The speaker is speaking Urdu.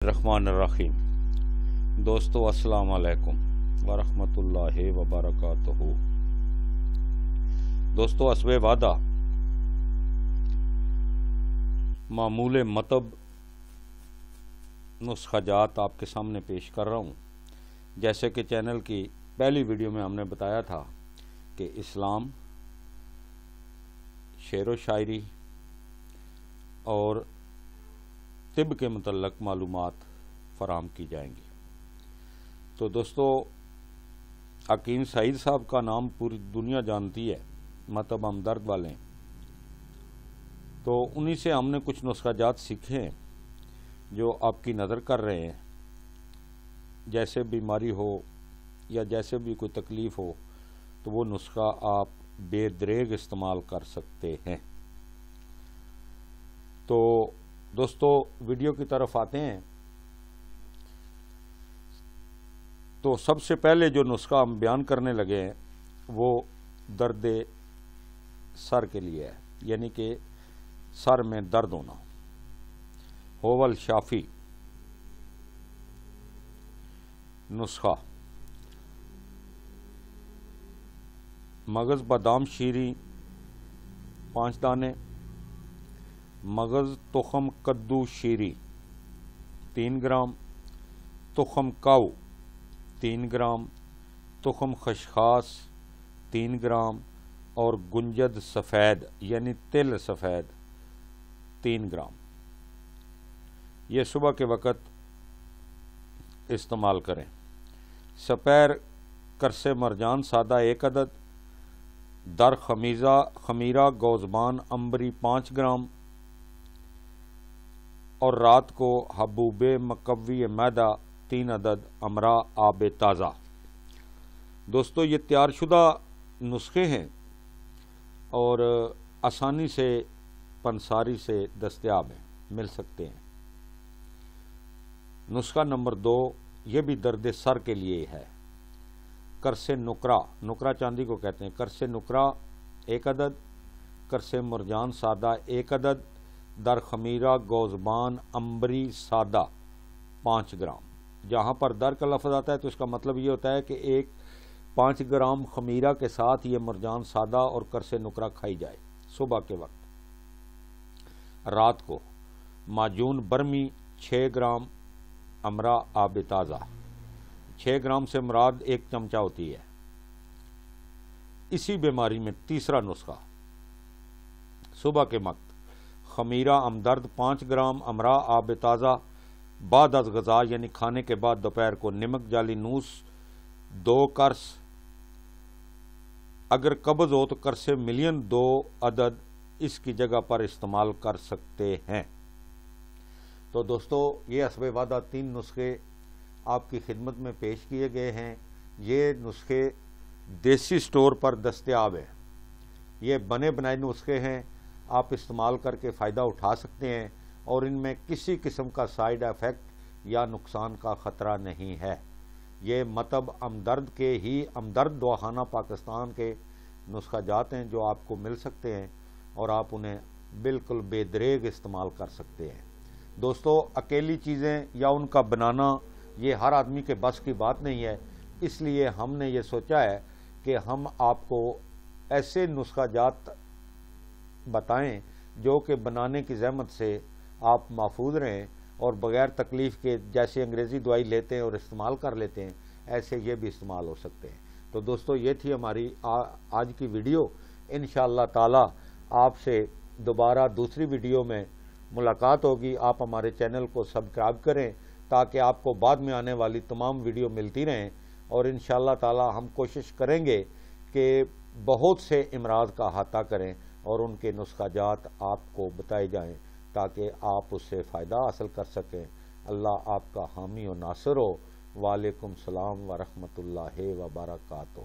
الرحمن الرحیم۔ دوستو السلام علیکم ورحمۃ اللہ وبرکاتہ۔ دوستو حسب وعدہ معمول مطب نسخہ جات آپ کے سامنے پیش کر رہا ہوں۔ جیسے کہ چینل کی پہلی ویڈیو میں ہم نے بتایا تھا کہ اسلام، شعر و شاعری اور طب کے متعلق معلومات فراہم کی جائیں گی۔ تو دوستو حکیم سعید صاحب کا نام پوری دنیا جانتی ہے، مطب ہمدرد والے، تو انہی سے ہم نے کچھ نسخہ جات سیکھے ہیں جو آپ کی نظر کر رہے ہیں۔ جیسے بیماری ہو یا جیسے بھی کوئی تکلیف ہو تو وہ نسخہ آپ بے دریغ استعمال کر سکتے ہیں۔ تو دوستو ویڈیو کی طرف آتے ہیں۔ تو سب سے پہلے جو نسخہ ہم بیان کرنے لگے ہیں وہ درد سر کے لیے ہے، یعنی کہ سر میں درد ہونا۔ ہوول شافی نسخہ: مغز بادام شیریں 5 دانے، مغز تخم کدو شیریں 3 گرام، تخم کاؤ 3 گرام، تخم خشخاش 3 گرام اور گنجد سفید یعنی تل سفید 3 گرام۔ یہ صبح کے وقت استعمال کریں۔ سپیر کرس مرجان سادہ 1 عدد، در خمیرہ گوزبان امبری 5 گرام اور رات کو حبوب مقوی معدہ 3 عدد امرا آب تازہ۔ دوستو یہ تیار شدہ نسخے ہیں اور آسانی سے پنساری سے دستیاب ہیں، مل سکتے ہیں۔ نسخہ نمبر 2 یہ بھی درد سر کے لیے ہے۔ کرس نکرا چاندی کو کہتے ہیں، کرس نکرا 1 عدد، کرس مرجان سادہ 1 عدد، در خمیرہ گوزبان امبری سادہ 5 گرام۔ جہاں پر در کا لفظ آتا ہے تو اس کا مطلب یہ ہوتا ہے کہ 5 گرام خمیرہ کے ساتھ یہ مرجان سادہ اور کرس نکرا کھائی جائے صبح کے وقت۔ رات کو معجون برمی 6 گرام امرا آب تازہ، 6 گرام سے مراد 1 چمچہ ہوتی ہے۔ اسی بیماری میں تیسرا نسخہ: صبح کے وقت خمیرہ ہمدرد 5 گرام امرا آب تازہ، بعد از غذا یعنی کھانے کے بعد دوپہر کو نمک جالی نوس 2 کرس، اگر قبض ہو تو کرس ملین 2 عدد اس کی جگہ پر استعمال کر سکتے ہیں۔ تو دوستو یہ حسب وعدہ 3 نسخے آپ کی خدمت میں پیش کیے گئے ہیں۔ یہ نسخے دیسی سٹور پر دستیاب ہیں، یہ بنے بنائے نسخے ہیں، آپ استعمال کر کے فائدہ اٹھا سکتے ہیں اور ان میں کسی قسم کا سائیڈ ایفیکٹ یا نقصان کا خطرہ نہیں ہے۔ یہ مطب ہمدرد کے ہی ہمدرد دواخانہ پاکستان کے نسخہ جات ہیں جو آپ کو مل سکتے ہیں اور آپ انہیں بالکل بے دریغ استعمال کر سکتے ہیں۔ دوستو اکیلی چیزیں یا ان کا بنانا یہ ہر آدمی کے بس کی بات نہیں ہے، اس لیے ہم نے یہ سوچا ہے کہ ہم آپ کو ایسے نسخہ جات بتائیں جو کہ بنانے کی زحمت سے آپ محفوظ رہیں اور بغیر تکلیف کے، جیسے انگریزی دوائی لیتے ہیں اور استعمال کر لیتے ہیں ایسے یہ بھی استعمال ہو سکتے ہیں۔ تو دوستو یہ تھی ہماری آج کی ویڈیو۔ انشاءاللہ تعالی آپ سے دوبارہ دوسری ویڈیو میں ملاقات ہوگی۔ آپ ہمارے چینل کو سبسکرائب کریں تاکہ آپ کو بعد میں آنے والی تمام ویڈیو ملتی رہیں، اور انشاءاللہ تعالی ہم کوشش کریں گے کہ بہت سے امراض کا احاطہ کریں اور ان کے نسخہ جات آپ کو بتائے جائیں تاکہ آپ اس سے فائدہ حاصل کر سکیں۔ اللہ آپ کا حامی و ناصر ہو۔ وعلیکم السلام ورحمۃ اللہ وبرکاتہ۔